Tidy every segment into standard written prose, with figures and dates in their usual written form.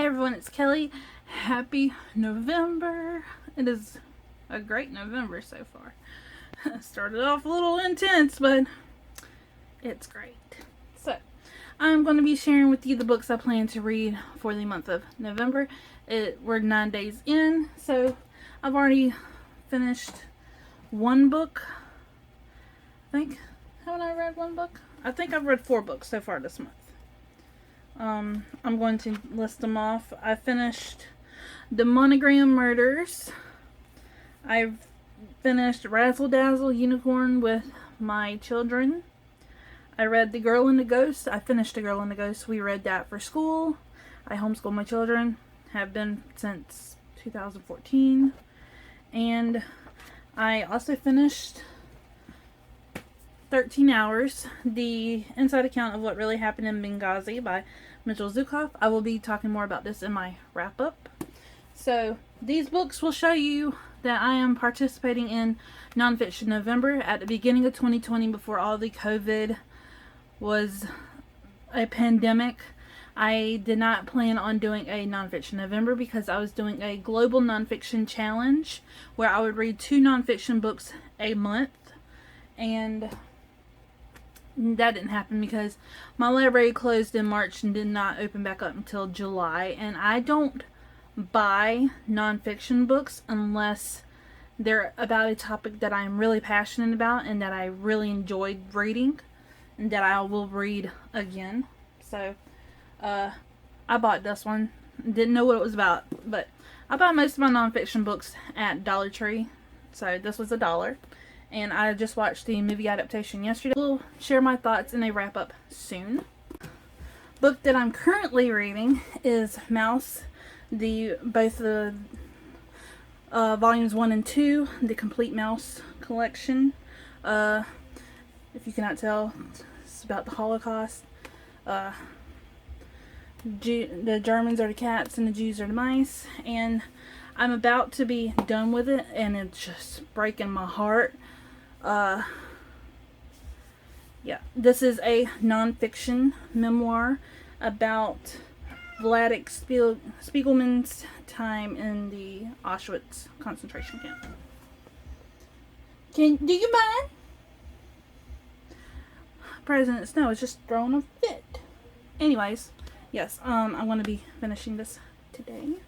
Hey everyone, it's Kelly. Happy November. It is a great November so far. Started off a little intense, but it's great. So, I'm going to be sharing with you the books I plan to read for the month of November. We're 9 days in, so I've already finished one book. Haven't I read one book? I think I've read 4 books so far this month. I'm going to list them off. I finished The Monogram Murders. I've finished Razzle Dazzle Unicorn with my children. I read The Girl and the Ghost. I finished The Girl and the Ghost. We read that for school. I homeschool my children. Have been since 2014. And I also finished 13 Hours, the inside account of what really happened in Benghazi by Mitchell Zukoff. I will be talking more about this in my wrap-up. So, these books will show you that I am participating in NonFiction November at the beginning of 2020 before all the COVID was a pandemic. I did not plan on doing a NonFiction November because I was doing a global nonfiction challenge where I would read 2 nonfiction books a month, and that didn't happen because my library closed in March and did not open back up until July. And I don't buy nonfiction books unless they're about a topic that I'm really passionate about and that I really enjoyed reading and that I will read again. So, I bought this one. Didn't know what it was about, but I buy most of my nonfiction books at Dollar Tree. So, this was $1. And I just watched the movie adaptation yesterday. We'll share my thoughts in a wrap-up soon. Book that I'm currently reading is Mouse, both the volumes 1 and 2, the Complete Mouse collection. If you cannot tell, it's about the Holocaust. The Germans are the cats and the Jews are the mice. And I'm about to be done with it, and it's just breaking my heart. Yeah, this is a nonfiction memoir about Vladek Spiegelman's time in the Auschwitz concentration camp. Do you mind? President Snow is just throwing a fit. Anyways, yes, I'm going to be finishing this today.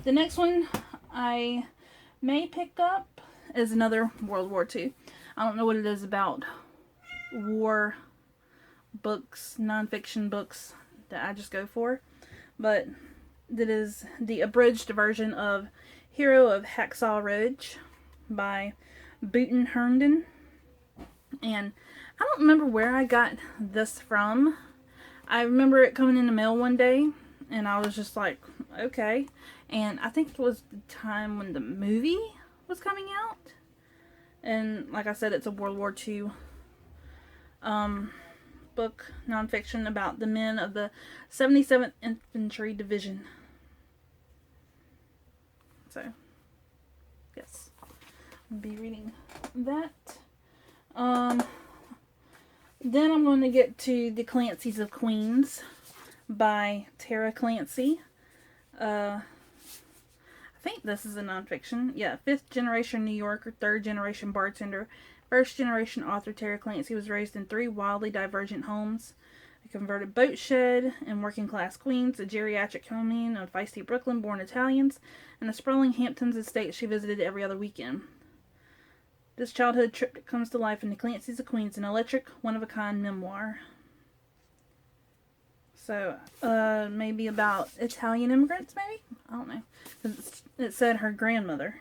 The next one I may pick up is another World War II. I don't know what it is about war books, nonfiction books that I just go for, but that is the abridged version of Hero of Hacksaw Ridge by Boonton Herndon. And I don't remember where I got this from. I remember it coming in the mail one day, and I was just like, okay. And I think it was the time when the movie was coming out. And like I said, it's a World War II book, nonfiction, about the men of the 77th Infantry Division. So, yes, I'll be reading that. Then I'm going to get to The Clancy's of Queens by Tara Clancy. I think this is a nonfiction. Yeah, 5th generation New Yorker, 3rd generation bartender, 1st generation author Tara Clancy was raised in 3 wildly divergent homes: a converted boat shed in working class Queens, a geriatric commune of feisty Brooklyn born Italians, and a sprawling Hamptons estate she visited every other weekend. This childhood trip comes to life in The Clancy's of Queens, an electric, one-of-a-kind memoir. So, maybe about Italian immigrants, maybe? I don't know. It said her grandmother.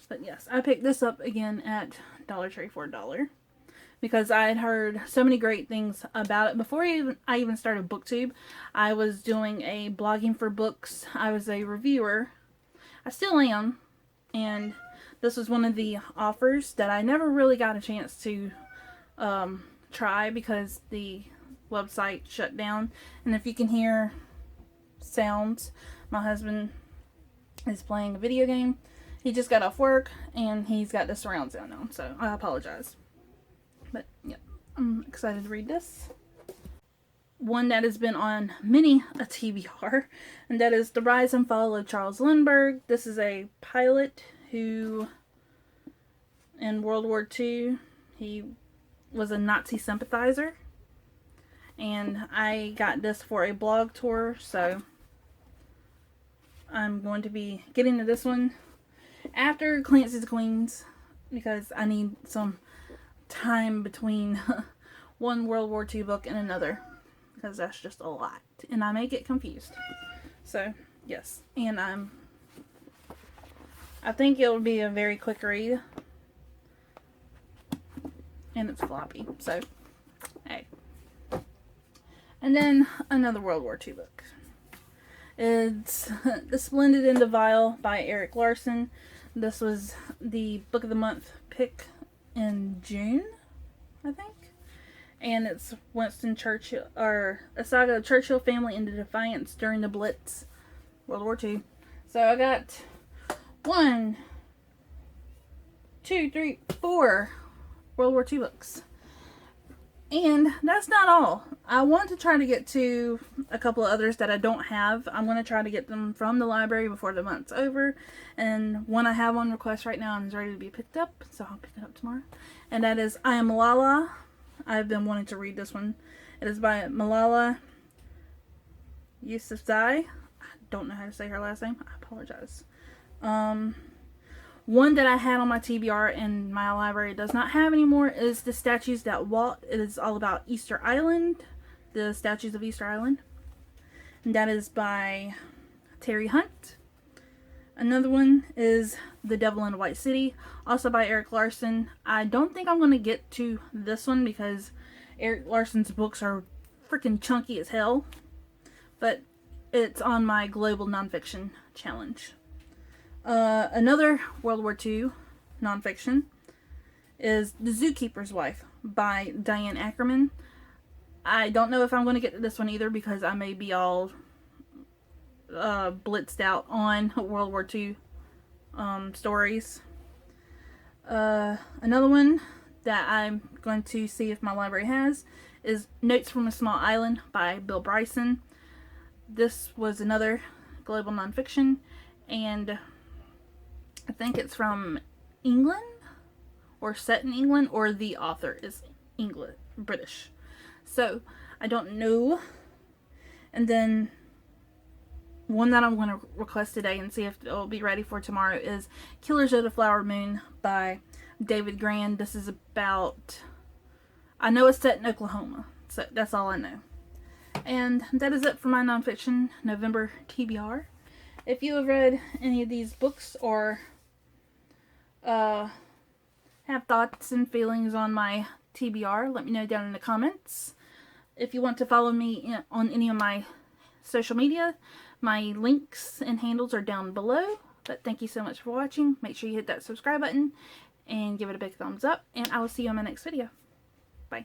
But yes, I picked this up again at Dollar Tree for $1. Because I had heard so many great things about it. Before I even started BookTube, I was doing a blogging for books. I was a reviewer. I still am. And this was one of the offers that I never really got a chance to try because the website shut down. And if you can hear sounds, my husband is playing a video game. He just got off work and he's got the surround sound on, so I apologize. But yeah, I'm excited to read this. one that has been on many a TBR, and that is The Rise and Fall of Charles Lindbergh. This is a pilot who, in World War II, he was a Nazi sympathizer. And I got this for a blog tour, so I'm going to be getting to this one after Clancy's Queens, because I need some time between one World War II book and another, because that's just a lot, and I may get confused. So, yes, and I think it'll be a very quick read, and it's floppy, so, hey. And then another World War II book. It's The Splendid and the Vile by Erik Larson. This was the Book of the Month pick in June, I think. And it's Winston Churchill, or a saga of Churchill family into defiance during the Blitz, World War II. So I got 1, 2, 3, 4 World War II books. And that's not all. I want to try to get to a couple of others that I don't have. I'm going to try to get them from the library before the month's over. And one I have on request right now and is ready to be picked up, so I'll pick it up tomorrow. And that is I Am Malala. I've been wanting to read this one. It is by Malala Yousafzai. I don't know how to say her last name. I apologize. One that I had on my TBR and my library does not have anymore is The Statues That Walked. It is all about Easter Island, the statues of Easter Island. And that is by Terry Hunt. Another one is The Devil in the White City, also by Erik Larson. I don't think I'm going to get to this one because Erik Larson's books are freaking chunky as hell. But it's on my global nonfiction challenge. Another World War II nonfiction is The Zookeeper's Wife by Diane Ackerman. I don't know if I'm going to get to this one either because I may be all blitzed out on World War II stories. Another one that I'm going to see if my library has is Notes from a Small Island by Bill Bryson. This was another global nonfiction, and I think it's from England, or set in England, or the author is British. So, I don't know. And then, one that I'm going to request today and see if it'll be ready for tomorrow is Killers of the Flower Moon by David Grand. This is about, I know it's set in Oklahoma, so that's all I know. And that is it for my nonfiction November TBR. If you have read any of these books or have thoughts and feelings on my TBR, let me know down in the comments. If you want to follow me on any of my social media, my links and handles are down below. But thank you so much for watching. Make sure you hit that subscribe button and give it a big thumbs up. And I will see you in my next video. Bye.